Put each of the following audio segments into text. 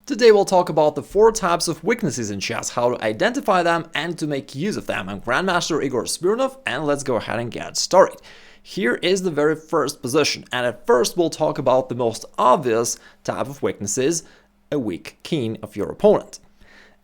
Today we'll talk about the 4 types of weaknesses in chess, how to identify them and to make use of them. I'm Grandmaster Igor Smirnov, and let's go ahead and get started. Here is the very first position, and at first we'll talk about the most obvious type of weaknesses, a weak king of your opponent.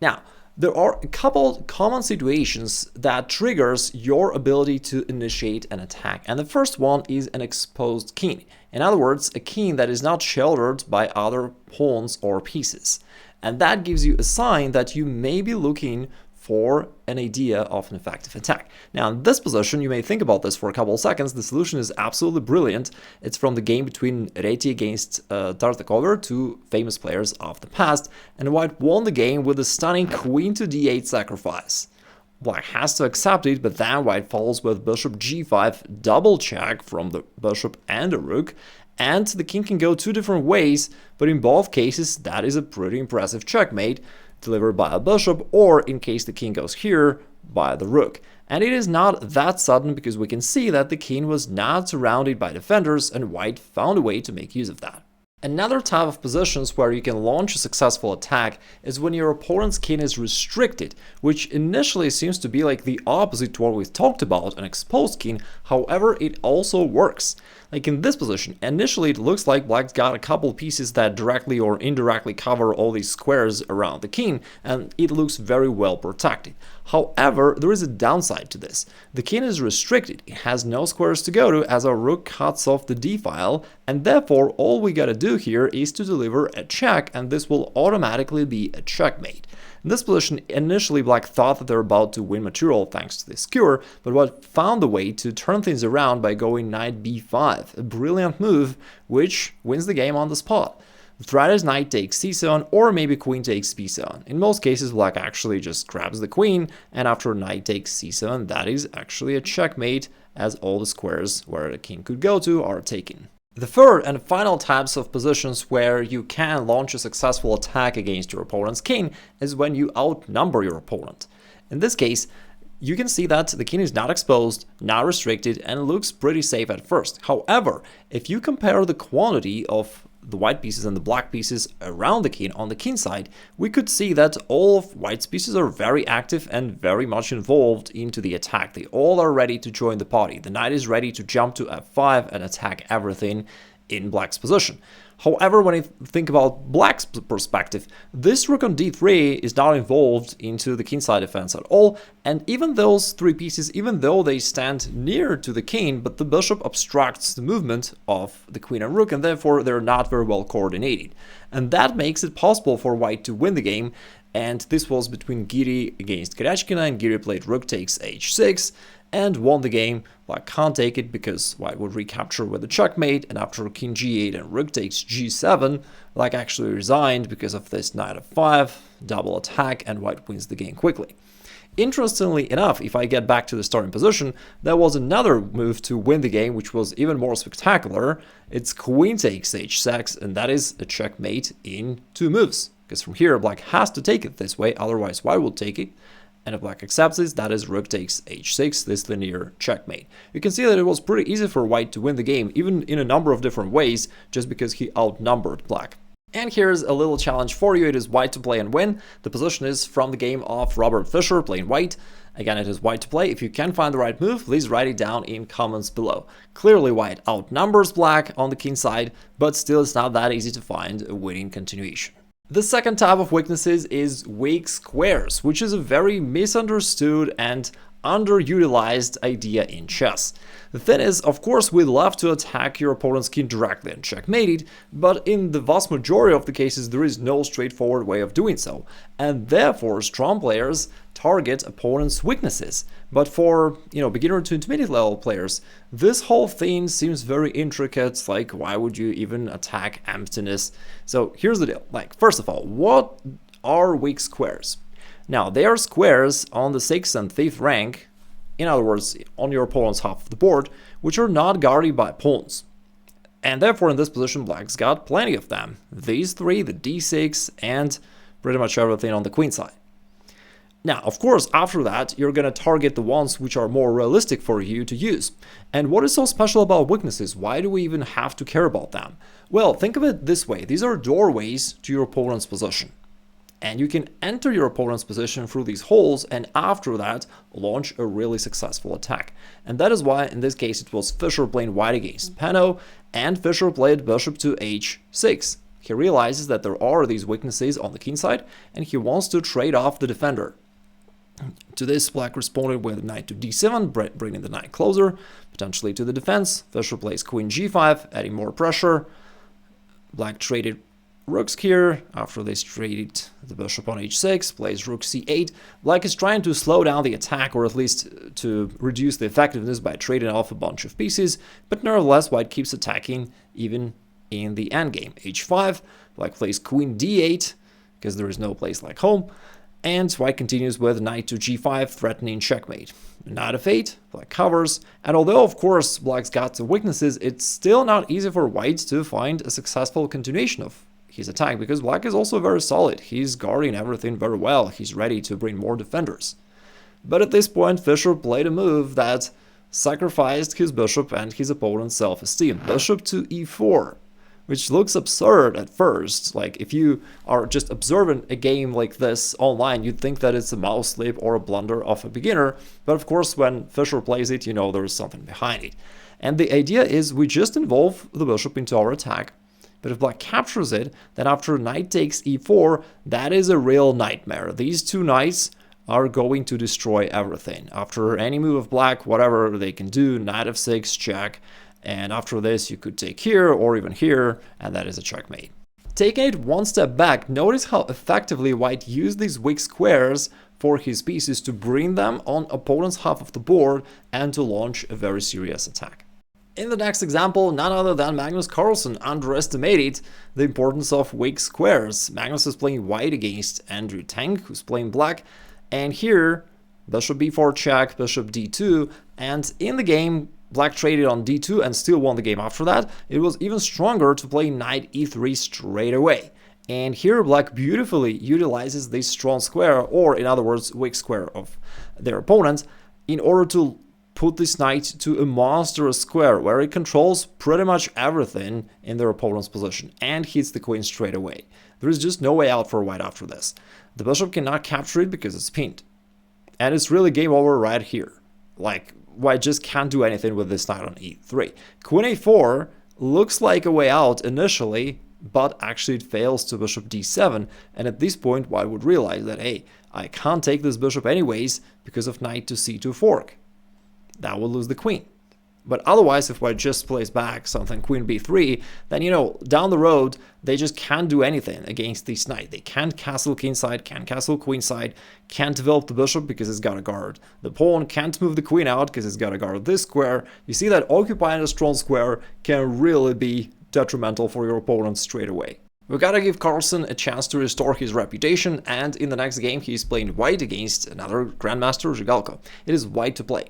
Now, there are a couple common situations that triggers your ability to initiate an attack, and the first one is an exposed king. In other words, a king that is not sheltered by other pawns or pieces. And that gives you a sign that you may be looking for an idea of an effective attack. Now, in this position, you may think about this for a couple of seconds. The solution is absolutely brilliant. It's from the game between Reti against Tartakover, 2 famous players of the past, and White won the game with a stunning queen to d8 sacrifice. Black has to accept it, but then White follows with bishop g5, double check from the bishop and the rook, and the king can go 2 different ways, but in both cases that is a pretty impressive checkmate, delivered by a bishop, or in case the king goes here, by the rook. And it is not that sudden because we can see that the king was not surrounded by defenders and White found a way to make use of that. Another type of positions where you can launch a successful attack is when your opponent's king is restricted, which initially seems to be like the opposite to what we've talked about, an exposed king. However, it also works. Like in this position, initially it looks like Black's got a couple pieces that directly or indirectly cover all these squares around the king, and it looks very well protected. However, there is a downside to this. The king is restricted, it has no squares to go to as our rook cuts off the d-file, and therefore all we gotta do here is to deliver a check, and this will automatically be a checkmate. In this position, initially Black thought that they're about to win material thanks to this skewer, but White found the way to turn things around by going knight b5, a brilliant move which wins the game on the spot. The threat is knight takes c7 or maybe queen takes b7. In most cases, Black actually just grabs the queen, and after knight takes c7, that is actually a checkmate as all the squares where the king could go to are taken. The third and final types of positions where you can launch a successful attack against your opponent's king is when you outnumber your opponent. In this case, you can see that the king is not exposed, not restricted, and looks pretty safe at first. However, if you compare the quantity of the white pieces and the black pieces around the king on the king side, we could see that all of White's pieces are very active and very much involved into the attack. They all are ready to join the party. The knight is ready to jump to f5 and attack everything in Black's position. However, when you think about Black's perspective, this rook on d3 is not involved into the kingside defense at all, and even those 3 pieces, even though they stand near to the king, but the bishop obstructs the movement of the queen and rook, and therefore they're not very well coordinated. And that makes it possible for White to win the game, and this was between Giri against Gerechkina, and Giri played rook takes h6, and won the game. Black can't take it because White would recapture with a checkmate, and after king g8 and rook takes g7, Black actually resigned because of this knight f5, double attack, and White wins the game quickly. Interestingly enough, if I get back to the starting position, there was another move to win the game which was even more spectacular. It's queen takes h6, and that is a checkmate in 2 moves. Because from here, Black has to take it this way, otherwise White will take it. And if Black accepts this, that is rook takes h6, this linear checkmate. You can see that it was pretty easy for White to win the game, even in a number of different ways, just because he outnumbered Black. And here's a little challenge for you. It is White to play and win. The position is from the game of Robert Fischer playing White. Again, it is White to play. If you can find the right move, please write it down in comments below. Clearly, White outnumbers Black on the king side, but still it's not that easy to find a winning continuation. The second type of weaknesses is weak squares, which is a very misunderstood and underutilized idea in chess. The thing is, of course, we love to attack your opponent's king directly and checkmate it, but in the vast majority of the cases there is no straightforward way of doing so, and therefore strong players target opponents' weaknesses. But for, beginner to intermediate level players, this whole thing seems very intricate, like why would you even attack emptiness? So here's the deal. First of all, what are weak squares? Now, they are squares on the 6th and 5th rank, in other words, on your opponent's half of the board, which are not guarded by pawns. And therefore, in this position, Black's got plenty of them. These 3, the d6, and pretty much everything on the queen side. Now, of course, after that, you're going to target the ones which are more realistic for you to use. And what is so special about weaknesses? Why do we even have to care about them? Well, think of it this way. These are doorways to your opponent's position. And you can enter your opponent's position through these holes and after that launch a really successful attack. And that is why in this case it was Fischer playing white against Pano and Fischer played bishop to h6. He realizes that there are these weaknesses on the king side and he wants to trade off the defender. To this, black responded with knight to d7, bringing the knight closer, potentially to the defense. Fischer plays queen g5, adding more pressure. Black traded rooks here. After they traded the bishop on h6, plays rook c8. Black is trying to slow down the attack, or at least to reduce the effectiveness by trading off a bunch of pieces, but nevertheless white keeps attacking even in the endgame. h5, black plays queen d8, because there is no place like home, and white continues with knight to g5, threatening checkmate. Knight f8, black covers, and although of course black's got some weaknesses, it's still not easy for white to find a successful continuation of his attack, because black is also very solid. He's guarding everything very well. He's ready to bring more defenders. But at this point, Fischer played a move that sacrificed his bishop and his opponent's self-esteem. Bishop to e4, which looks absurd at first. Like, if you are just observing a game like this online, you'd think that it's a mouse slip or a blunder of a beginner. But of course, when Fischer plays it, you know there's something behind it. And the idea is we just involve the bishop into our attack. But if black captures it, then after knight takes e4, that is a real nightmare. These two knights are going to destroy everything. After any move of black, whatever they can do, knight f6, check, and after this you could take here or even here, and that is a checkmate. Taking it one step back, notice how effectively white used these weak squares for his pieces to bring them on opponent's half of the board and to launch a very serious attack. In the next example, none other than Magnus Carlsen underestimated the importance of weak squares. Magnus is playing white against Andrew Tang, who's playing black, and here bishop b4 check, bishop d2, and in the game black traded on d2 and still won the game after that. It was even stronger to play knight e3 straight away. And here black beautifully utilizes this strong square, or in other words, weak square of their opponent, in order to put this knight to a monstrous square where it controls pretty much everything in their opponent's position and hits the queen straight away. There is just no way out for white after this. The bishop cannot capture it because it's pinned. And it's really game over right here. Like, white just can't do anything with this knight on e3. Queen a4 looks like a way out initially, but actually it fails to bishop d7, and at this point white would realize that, hey, I can't take this bishop anyways because of knight to c2 fork. That will lose the queen. But otherwise, if white just plays back something queen b3, then, you know, down the road, they just can't do anything against this knight. They can't castle kingside, can't castle queenside, can't develop the bishop because it's got to guard the pawn, can't move the queen out because it's got to guard this square. You see that occupying a strong square can really be detrimental for your opponent straight away. We've got to give Carlsen a chance to restore his reputation, and in the next game he's playing white against another grandmaster, Zhigalko. It is white to play.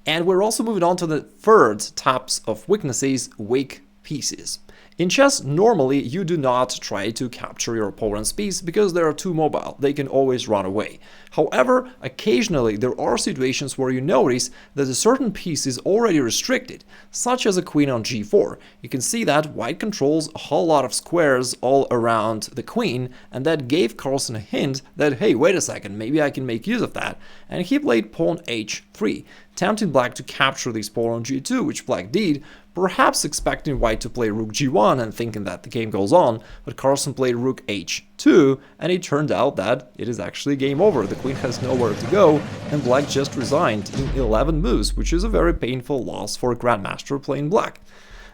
And we're also moving on to the third types of weaknesses, weak pieces. In chess, normally you do not try to capture your opponent's piece because they are too mobile, they can always run away. However, occasionally there are situations where you notice that a certain piece is already restricted, such as a queen on g4. You can see that white controls a whole lot of squares all around the queen, and that gave Carlsen a hint that, hey, wait a second, maybe I can make use of that. And he played pawn h3, tempting black to capture this pawn on g2, which black did, perhaps expecting white to play rook g1 and thinking that the game goes on, but Carlsen played rook h2, and it turned out that it is actually game over. The queen has nowhere to go, and black just resigned in 11 moves, which is a very painful loss for a grandmaster playing black.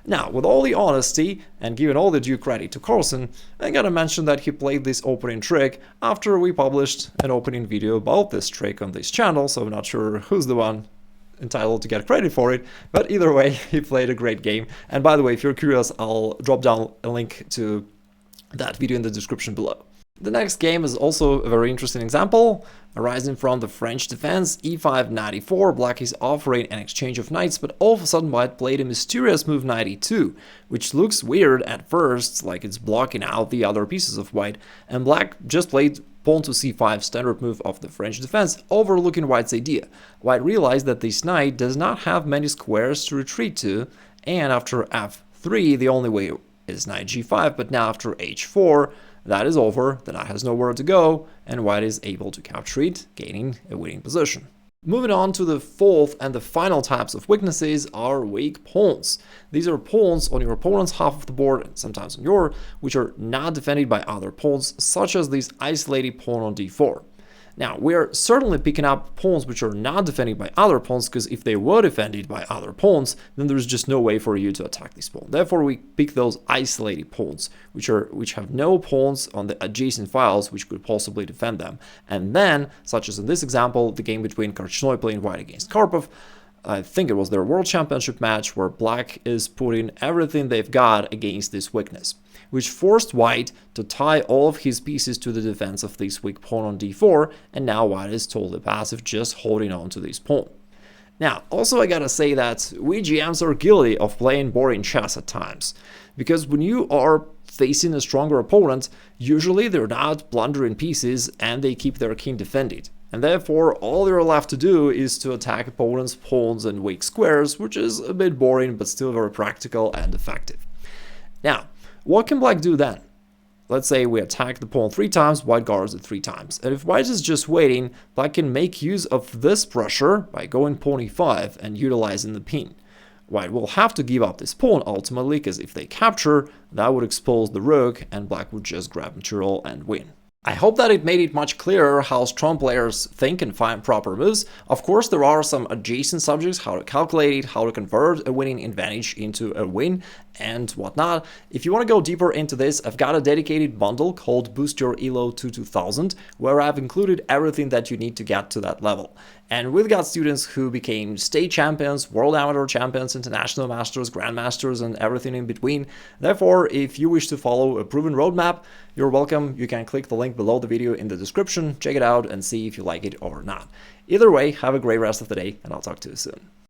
Now, with all the honesty, and giving all the due credit to Carlsen, I gotta mention that he played this opening trick after we published an opening video about this trick on this channel, so I'm not sure who's the one entitled to get credit for it, but either way, he played a great game. And by the way, if you're curious, I'll drop down a link to that video in the description below. The next game is also a very interesting example, arising from the French defense. e5 94, black is offering an exchange of knights, but all of a sudden white played a mysterious move knight e2, which looks weird at first, like it's blocking out the other pieces of white, and black just played pawn to c5, standard move of the French defense, overlooking white's idea. White realized that this knight does not have many squares to retreat to, and after f3 the only way is knight g5, but now after h4, that is over, the knight has nowhere to go, and white is able to capture it, gaining a winning position. Moving on to the fourth and the final types of weaknesses are weak pawns. These are pawns on your opponent's half of the board, and sometimes on your, which are not defended by other pawns, such as this isolated pawn on d4. Now, we're certainly picking up pawns which are not defended by other pawns, because if they were defended by other pawns, then there's just no way for you to attack this pawn. Therefore, we pick those isolated pawns, which have no pawns on the adjacent files which could possibly defend them. And then, such as in this example, the game between Korchnoi playing white against Karpov, I think it was their World Championship match, where black is putting everything they've got against this weakness, which forced white to tie all of his pieces to the defense of this weak pawn on d4, and now white is totally passive, just holding on to this pawn. Now, also I gotta say that we GMs are guilty of playing boring chess at times, because when you are facing a stronger opponent, usually they're not blundering pieces and they keep their king defended. And therefore, all you're left to do is to attack opponents' pawns and weak squares, which is a bit boring but still very practical and effective. Now, what can black do then? Let's say we attack the pawn 3 times, white guards it 3 times. And if white is just waiting, black can make use of this pressure by going pawn e5 and utilizing the pin. White will have to give up this pawn ultimately, because if they capture, that would expose the rook and black would just grab material and win. I hope that it made it much clearer how strong players think and find proper moves. Of course, there are some adjacent subjects, how to calculate it, how to convert a winning advantage into a win, and whatnot. If you want to go deeper into this, I've got a dedicated bundle called Boost Your Elo to 2000, where I've included everything that you need to get to that level. And we've got students who became state champions, world amateur champions, international masters, grandmasters, and everything in between. Therefore, if you wish to follow a proven roadmap, you're welcome. You can click the link below the video in the description, check it out, and see if you like it or not. Either way, have a great rest of the day, and I'll talk to you soon.